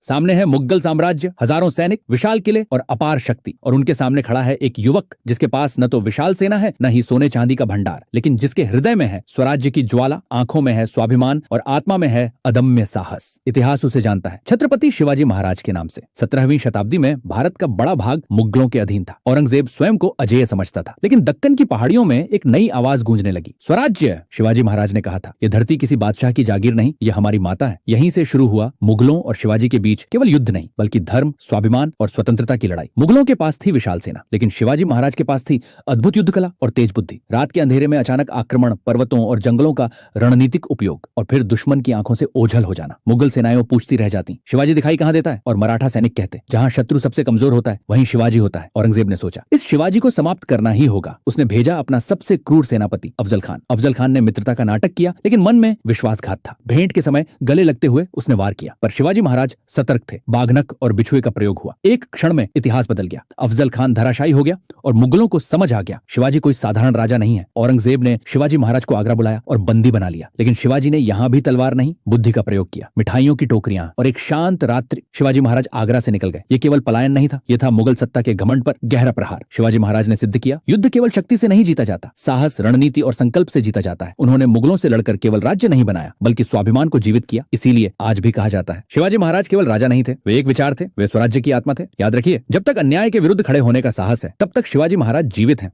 सामने है मुगल साम्राज्य, हजारों सैनिक, विशाल किले और अपार शक्ति, और उनके सामने खड़ा है एक युवक जिसके पास न तो विशाल सेना है न ही सोने चांदी का भंडार, लेकिन जिसके हृदय में है स्वराज्य की ज्वाला, आंखों में है स्वाभिमान और आत्मा में है अदम्य साहस। इतिहास उसे जानता है छत्रपति शिवाजी महाराज के नाम से। 17वीं शताब्दी में भारत का बड़ा भाग मुगलों के अधीन था। औरंगजेब स्वयं को अजेय समझता था, लेकिन दक्कन की पहाड़ियों में एक नई आवाज गूंजने लगी, स्वराज्य। शिवाजी महाराज ने कहा था, यह धरती किसी बादशाह की जागीर नहीं, यह हमारी माता है। यहीं से शुरू हुआ मुगलों और शिवाजी के बीच केवल युद्ध नहीं, बल्कि धर्म, स्वाभिमान और स्वतंत्रता की लड़ाई। मुगलों के पास थी विशाल सेना, लेकिन शिवाजी महाराज के पास थी अद्भुत युद्ध कला और तेज बुद्धि। रात के अंधेरे में अचानक आक्रमण, पर्वतों और जंगलों का रणनीतिक उपयोग, और फिर दुश्मन की आंखों से ओझल हो जाना। मुगल सेनाएं पूछती रह जाती, शिवाजी दिखाई कहां देता है? और मराठा सैनिक कहते, जहां शत्रु सबसे कमजोर होता है वहीं शिवाजी होता है। औरंगजेब ने सोचा, इस शिवाजी को समाप्त करना ही होगा। उसने भेजा अपना सबसे क्रूर सेनापति अफजल खान। अफजल खान ने मित्रता का नाटक किया, लेकिन मन में विश्वासघात था। भेंट के समय गले लगते हुए उसने वार किया, पर शिवाजी महाराज सतर्क थे। बाघनक और बिछुए का प्रयोग हुआ। एक क्षण में इतिहास बदल गया। अफजल खान धराशायी हो गया और मुगलों को समझ आ गया, शिवाजी कोई साधारण राजा नहीं है। औरंगजेब ने शिवाजी महाराज को आगरा बुलाया और बंदी बना लिया, लेकिन शिवाजी ने यहाँ भी तलवार नहीं, बुद्धि का प्रयोग किया। मिठाइयों की टोकरियां और एक शांत रात्रि, शिवाजी महाराज आगरा से निकल गए। ये केवल पलायन नहीं था, यह था मुगल सत्ता के घमंड पर गहरा प्रहार। शिवाजी महाराज ने सिद्ध किया, युद्ध केवल शक्ति से नहीं जीता जाता, साहस, रणनीति और संकल्प से जीता जाता है। उन्होंने मुगलों से लड़कर केवल राज्य नहीं बनाया, बल्कि स्वाभिमान को जीवित किया। इसीलिए आज भी कहा जाता है, शिवाजी महाराज केवल राजा नहीं थे, वे एक विचार थे, वे स्वराज्य की आत्मा थे। याद रखिए, जब तक अन्याय के विरुद्ध खड़े होने का साहस है, तब तक शिवाजी महाराज जीवित हैं।